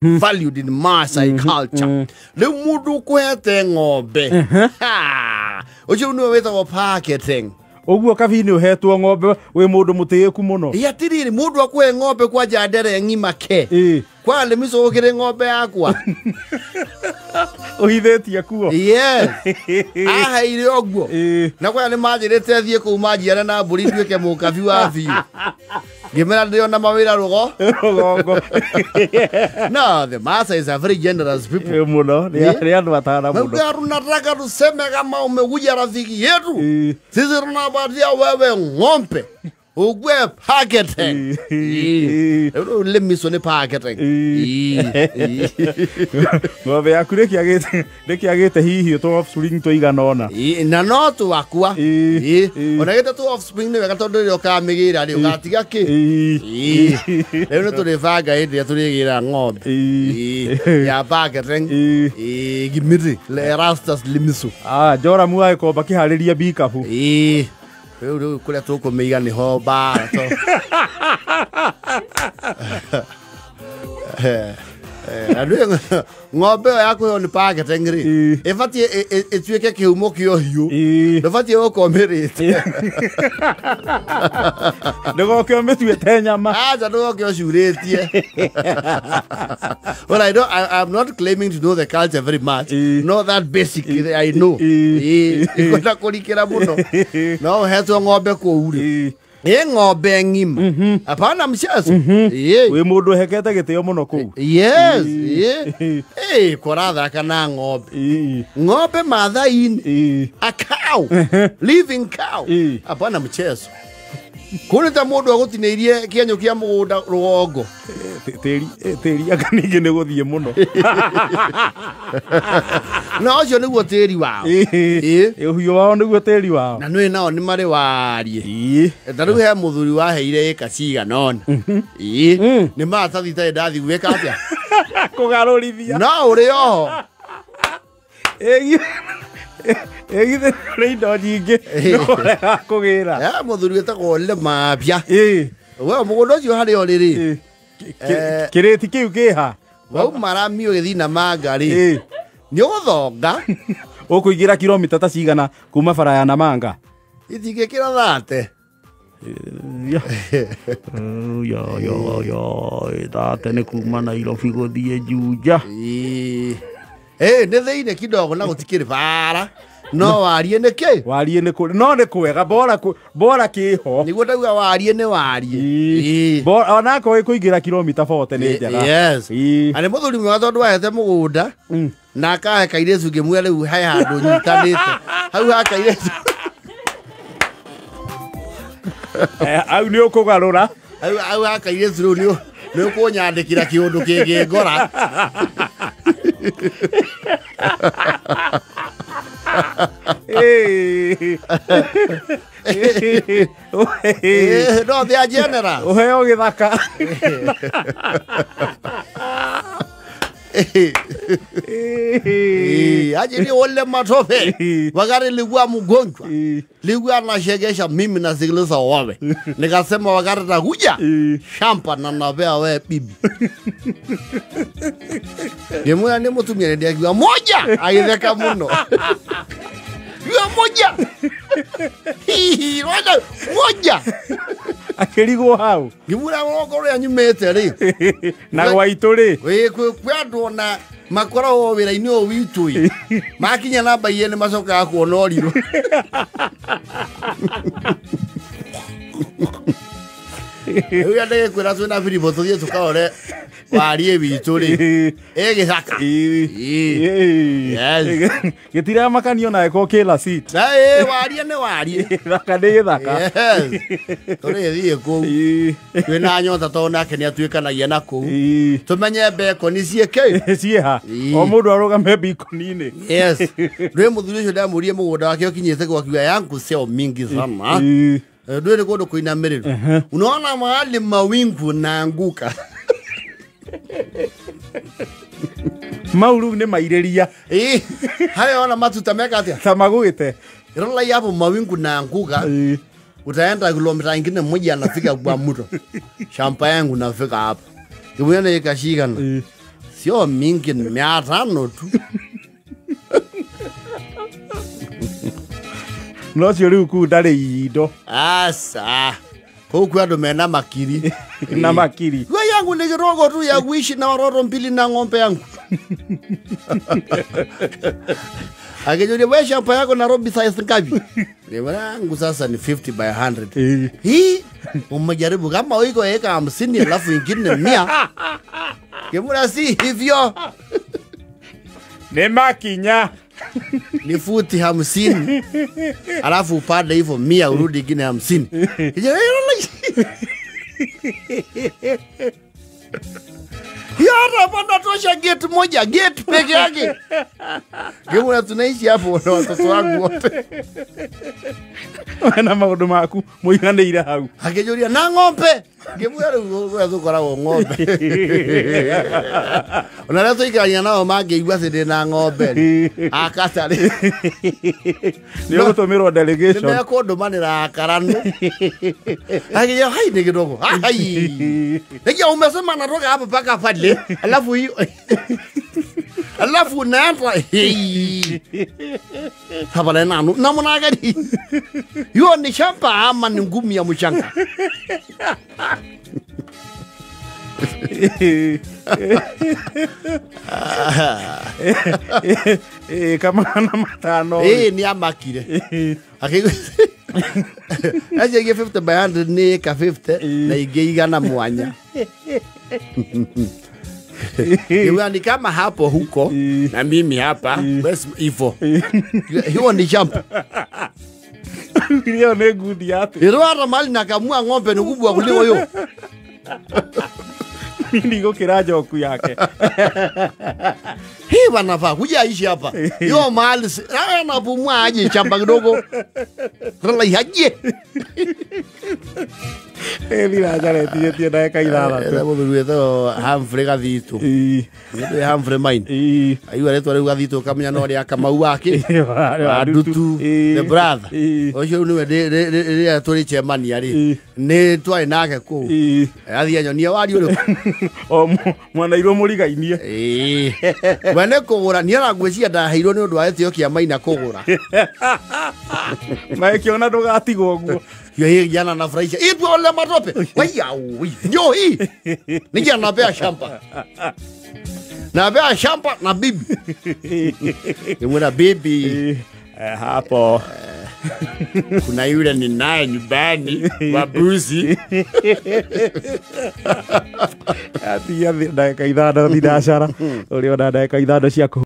valued in Maasai culture. Le mudu kwete ng'ombe. Ojo no wetha paketing. Oguo kabini uhetwo ng'ombe we mundu mutiyeku muno. Yatiriri mundu akwe ng'ombe kwa jandere ng'ima ke. Kwa lemiso okire ng'ombe yakwa. Uhithetie kuo. Yes. Ahaire oguo. Na kwa ni majirete thie ku majiara na mburi nduike mukabi wa biu. Gimera ndio na mawira rugo. No, the Maasai is a very generous people. Muno, ni andu atara muno. Mungu nataka tuseme kama umekuja rafiki yetu. Sisi tunapatia wewe ng'ombe. Ugwe paketing. Let me sone paketing. Ng'ombe yaku nĩkĩagĩte hihi to offspring tũigana ona. Na no twakua. Ona gĩte tu offspring nĩ wega tondũ rĩo kamĩgĩra rĩo gatiga kĩ. Rĩu nĩ tũrĩbanga hĩndĩ ĩrĩa tũrĩgĩra ng'ombe. Ya paketing. Gimiri Erastus Limisu. Jora muae ko bakĩharĩria bikabu. Rĩu kũrĩa tũkũmĩiga nĩ ho mbara to. Ng'ombe yaku yo ni paketing ri. Ĩbatie ĩtuĩke kĩhumo kĩa hiũ. Ndũbatie gũkomĩrĩte. Ndũgoke ũmĩtuĩte nyama. Aja ndũgoke ũcurĩtie. Well, I'm not claiming to know the culture very much. Not that basic, I know. Ikona kũrikĩra mũno. No hetwo ng'ombe kũu ri. Ng'ombe ng'ima. Hapana mchezo. We mundu hekete gĩtĩo mũno kũu. Yes. Kũrathaka na ng'ombe. Ng'ombe mathaini. A cow. Living cow. Hapana mchezo. Kunita mundu agutineirie kĩenyũ kĩa mũgũnda rũgongo. Tĩri akaningĩ nĩ gũthiĩ mũno. Na ũcio nĩguo tĩri wao. Ũhiũ wao nĩguo tĩri wao. Na nĩ nao nĩ marĩ warie. Ta rĩu he mũthuri waheire ĩka cigana ona. Nĩ maratathi itarĩ ndathi gwĩka atĩa. Kũgarũrithia. No ũrĩ oho. Egithe nĩ indo nyingĩ nĩkũrega kũgĩra. Mũthuri wĩtagwo Lemabia. We mũgũnda ũcio harĩ o rĩrĩ. Kĩrĩti kĩu kĩha. Wauma Rami ũgĩthiĩ Namanga rĩ. Nĩ ũgũthonga. Ũkũingĩra kilomita ta cigana kuma bara ya Namanga. Itingĩkĩra 30. Tate nĩ kuma Nairobi gũthiĩ Juja. Nĩ thĩinĩ kidogo na gũtikĩrĩ bara. No warie nĩ kĩ? Warie nĩ kũ? No nĩ kwega bora kĩho. Nĩguo ndauga warie nĩ warie. Ona ko ĩkũingĩra kilomita 40 nĩ njega. Yes. Ani mũthuri mwega tondũ wahete mũgũnda na akahe kairĩtu ngĩmwĩra rĩu he handũ nyitanĩte. Hau ha kairĩtu. Au nĩ ũkũgarũra. Hau ha kairĩtu rĩu nĩ ũkũnyandĩkĩra kĩũndũ kĩngĩ ngora. No, they are generous. Uheo gĩthaka. Aje ni wale matope. Wakati ligua mgonjwa. Ligua anashegesha mimi nasikiliza wawe. Nikasema wakati nakuja shamba na napea wewe bibi. Ngemwona ni mtu mwenye ndio moja aidheka muno. Yua moja. Wada moja. Akĩrigwo hau. Ngimura roko ya nyumete ri. Na gwaitũ ri. We kwandwo na makoragwo wĩra-inĩ ũyũ witũ makinya namba iye nĩ macokaga kuona ũrirũ. Rĩu andĩgĩkwĩra twĩna Philip tũthiĩ tũkaore warie witũ rĩ. Gĩthaka. Gĩtiramakanio nawe ko kĩla seat. Warie nĩ warie. Gĩthaka nĩ gĩthaka. Tũrĩthiĩ kũu. Twĩna nyota tondũ nake nĩ atuĩkanagia na kũu. Tũmenye mbekoni ciĩkĩ. Ciĩha. O mũndũ arũgame mbikoni-inĩ. Yes. Rĩu mũthuri ũcio ndamũrie mũgũnda wake ũkinyĩte gwakiuga yangu sio mingi sana. Ndio ni kodo kuinamĩrĩrwo. Unaona mahali mawingu naanguka. Mauru nĩ mairĩria. Haya ona matuta meka atia. Tamagwĩte. Ila hapo mawingu naanguka. Utaenda kilomita nyingine moja nafika kwa mto. Shamba yangu nafika hapa. Kibuana ikashikana. sio mingi, ni 500 tu. No cio riu ku ndari indo. Asa. Huku ando mena makiri. Na makiri. Wewe yangu ni kidogo tu ya kuishi na watoto 2 na ng'ombe yangu. Akijua wewe shamba yako Nairobi size ngapi? Yangu sasa ni 50 by 100. Hii umejaribu kama uko eka 50 alafu ingine 100. Kemura si hivyo. Ni makinya. Ni futi 50. Alafu upande hivyo 100 urudi ingine 50. Yara bana tosha gate moja, gate peke yake. Kemura tunaishi hapo na watoto wangu wote. Na maundu maku muiganire hau. Akijuria na ng'ombe. Kemura wewe thukoragwo ng'ombe. Ona rĩu ikarania nao mangĩigua cindĩ na ng'ombe. Akatari. Nĩ gũtũmĩrwo delegation. Nĩ kũndũmanĩra akaranu. Akija hai nĩ kidogo. Hai. Nĩkĩa umesema natoka hapa mpaka pale. Alafu hiyo. Alafu naenda. Hapa na nanu. Na mnagani. Hiyo ni shamba ama ni ngumi ya mchanga? Kama na matano. Ni amakire. Aje 50 by 100 ni ka 50 na igana mwanya. Ni kama hapo huko na mimi hapa basi hivyo. Hiyo ni shamba. Hiyo ni gudi yake. Irwara mali na kamua ng'ombe ni kubwa kuliko hiyo. Ndio kiraja oku yake. Hii wanafaa kuja ishi hapa. Hiyo mali anapumua aje shamba kidogo. Rala haje. Bila jare tie dakika ithara. Ndio mwezo Humphrey Gathito. Ndio Humphrey mine. Ayu aletwa rĩu Gathito kamenya no ria Kamau wake. Adutu the brother. Ocio niwe rĩrĩa tũrĩ chemania rĩ. Nĩ twari nake kũ. Athia nyonia wari ũrĩkũ. O mwana iro mũrigainie. Wene kũgũra nĩ arangwĩcia ndaheirwo nĩ ũndũ wa etio kĩa maina kũgũra. Maĩkiona ndũgatigwo guo. Yo jana nafurahisha. Ipo ole matope. Waya ui. Ndio hii. Nija napea shamba. Napea shamba na bibi. Kimwona bibi. Hapo. Kuna yule ni naye nyumbani wa buzi. Ati ya dakika ithano thinacara. Uri ona dakika ithano cia